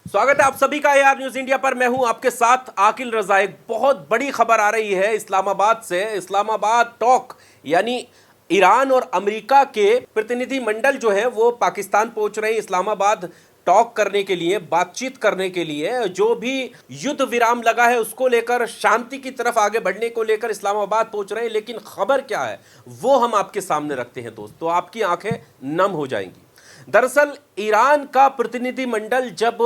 स्वागत है आप सभी का एआर न्यूज इंडिया पर। मैं हूं आपके साथ आकिल रजा। एक बहुत बड़ी खबर आ रही है इस्लामाबाद से। इस्लामाबाद टॉक यानी ईरान और अमेरिका के प्रतिनिधि मंडल जो है वो पाकिस्तान पहुंच रहे हैं इस्लामाबाद टॉक करने के लिए, बातचीत करने के लिए। जो भी युद्ध विराम लगा है उसको लेकर, शांति की तरफ आगे बढ़ने को लेकर इस्लामाबाद पहुंच रहे हैं। लेकिन खबर क्या है वो हम आपके सामने रखते हैं दोस्तों, आपकी आंखें नम हो जाएंगी। दरअसल ईरान का प्रतिनिधि मंडल जब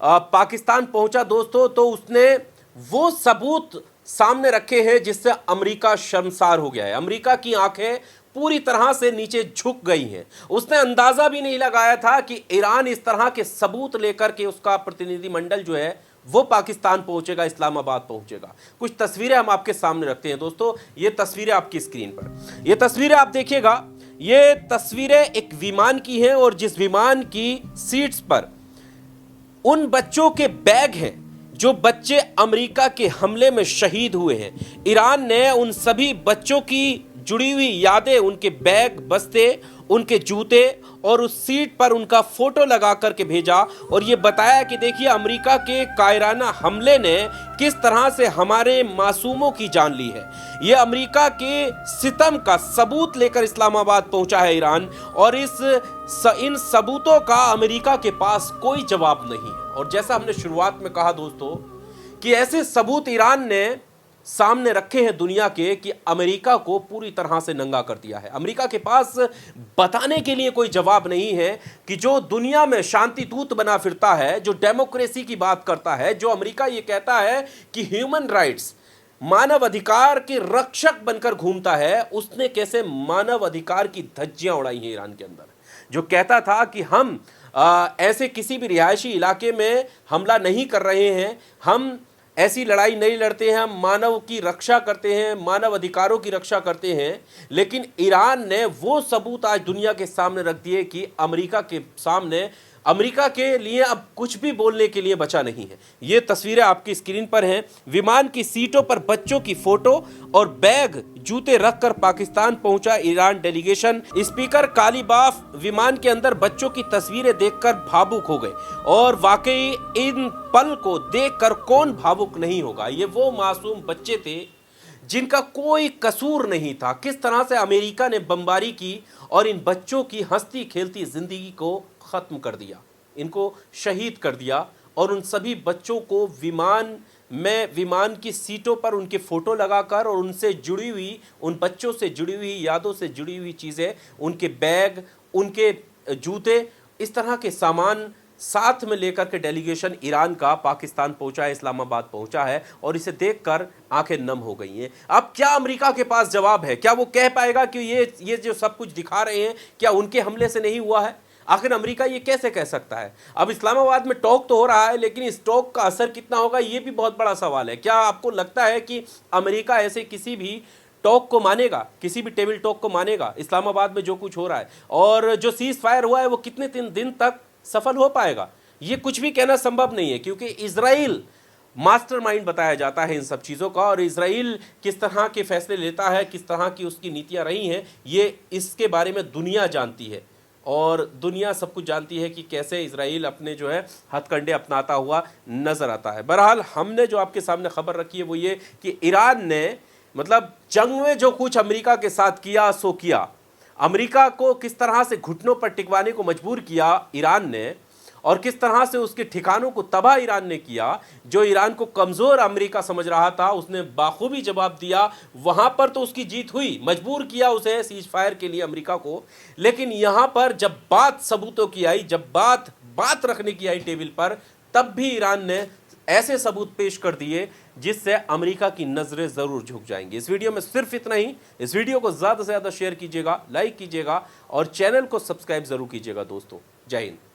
पाकिस्तान पहुंचा दोस्तों, तो उसने वो सबूत सामने रखे हैं जिससे अमेरिका शर्मसार हो गया है। अमेरिका की आंखें पूरी तरह से नीचे झुक गई हैं। उसने अंदाजा भी नहीं लगाया था कि ईरान इस तरह के सबूत लेकर के उसका प्रतिनिधि मंडल जो है वो पाकिस्तान पहुंचेगा, इस्लामाबाद पहुंचेगा। कुछ तस्वीरें हम आपके सामने रखते हैं दोस्तों। ये तस्वीरें आपकी स्क्रीन पर, ये तस्वीरें आप देखिएगा। ये तस्वीरें एक विमान की हैं और जिस विमान की सीट्स पर उन बच्चों के बैग हैं जो बच्चे अमेरिका के हमले में शहीद हुए हैं। ईरान ने उन सभी बच्चों की जुड़ी हुई यादें, उनके बैग, बस्ते, उनके जूते और उस सीट पर उनका फोटो लगा करके भेजा और ये बताया कि देखिए अमेरिका के कायराना हमले ने किस तरह से हमारे मासूमों की जान ली है। ये अमेरिका के सितम का सबूत लेकर इस्लामाबाद पहुंचा है ईरान, और इन सबूतों का अमेरिका के पास कोई जवाब नहीं है। और जैसा हमने शुरुआत में कहा दोस्तों कि ऐसे सबूत ईरान ने सामने रखे हैं दुनिया के कि अमेरिका को पूरी तरह से नंगा कर दिया है। अमेरिका के पास बताने के लिए कोई जवाब नहीं है कि जो दुनिया में शांति दूत बना फिरता है, जो डेमोक्रेसी की बात करता है, जो अमेरिका ये कहता है कि ह्यूमन राइट्स, मानव अधिकार के रक्षक बनकर घूमता है, उसने कैसे मानव अधिकार की धज्जियां उड़ाई हैं ईरान के अंदर। जो कहता था कि हम ऐसे किसी भी रिहायशी इलाके में हमला नहीं कर रहे हैं, हम ऐसी लड़ाई नहीं लड़ते हैं, हम मानव की रक्षा करते हैं, मानव अधिकारों की रक्षा करते हैं। लेकिन ईरान ने वो सबूत आज दुनिया के सामने रख दिए कि अमेरिका के सामने, अमेरिका के लिए अब कुछ भी बोलने के लिए बचा नहीं है। ये तस्वीरें आपकी स्क्रीन पर हैं। विमान की सीटों पर बच्चों की फोटो और बैग, जूते रखकर पाकिस्तान पहुंचा ईरान डेलीगेशन। स्पीकर कालीबाफ विमान के अंदर बच्चों की तस्वीरें देखकर भावुक हो गए, और वाकई इन पल को देखकर कौन भावुक नहीं होगा। ये वो मासूम बच्चे थे जिनका कोई कसूर नहीं था। किस तरह से अमेरिका ने बमबारी की और इन बच्चों की हंसती खेलती जिंदगी को खत्म कर दिया, इनको शहीद कर दिया। और उन सभी बच्चों को विमान की सीटों पर उनके फोटो लगाकर और उनसे जुड़ी हुई, उन बच्चों से जुड़ी हुई यादों से जुड़ी हुई चीज़ें, उनके बैग, उनके जूते, इस तरह के सामान साथ में लेकर के डेलीगेशन ईरान का पाकिस्तान पहुंचा है, इस्लामाबाद पहुंचा है। और इसे देखकर आंखें नम हो गई हैं। अब क्या अमेरिका के पास जवाब है? क्या वो कह पाएगा कि ये जो सब कुछ दिखा रहे हैं क्या उनके हमले से नहीं हुआ है? आखिर अमेरिका ये कैसे कह सकता है? अब इस्लामाबाद में टॉक तो हो रहा है, लेकिन इस टॉक का असर कितना होगा ये भी बहुत बड़ा सवाल है। क्या आपको लगता है कि अमेरिका ऐसे किसी भी टॉक को मानेगा, किसी भी टेबल टॉक को मानेगा? इस्लामाबाद में जो कुछ हो रहा है और जो सीज फायर हुआ है वो कितने दिन तक सफल हो पाएगा, ये कुछ भी कहना संभव नहीं है। क्योंकि इजराइल मास्टरमाइंड बताया जाता है इन सब चीज़ों का, और इजराइल किस तरह के फैसले लेता है, किस तरह की उसकी नीतियां रही हैं, ये इसके बारे में दुनिया जानती है। और दुनिया सब कुछ जानती है कि कैसे इजराइल अपने जो है हथकंडे अपनाता हुआ नजर आता है। बहरहाल हमने जो आपके सामने खबर रखी है वो ये कि ईरान ने मतलब जंग में जो कुछ अमेरिका के साथ किया सो किया, अमेरिका को किस तरह से घुटनों पर टिकवाने को मजबूर किया ईरान ने, और किस तरह से उसके ठिकानों को तबाह ईरान ने किया। जो ईरान को कमज़ोर अमेरिका समझ रहा था उसने बाखूबी जवाब दिया। वहाँ पर तो उसकी जीत हुई, मजबूर किया उसे सीज फायर के लिए अमेरिका को। लेकिन यहाँ पर जब बात सबूतों की आई, जब बात रखने की आई टेबल पर, तब भी ईरान ने ऐसे सबूत पेश कर दिए जिससे अमेरिका की नज़रें ज़रूर झुक जाएंगी। इस वीडियो में सिर्फ इतना ही। इस वीडियो को ज़्यादा से ज़्यादा शेयर कीजिएगा, लाइक कीजिएगा और चैनल को सब्सक्राइब ज़रूर कीजिएगा दोस्तों। जय हिंद।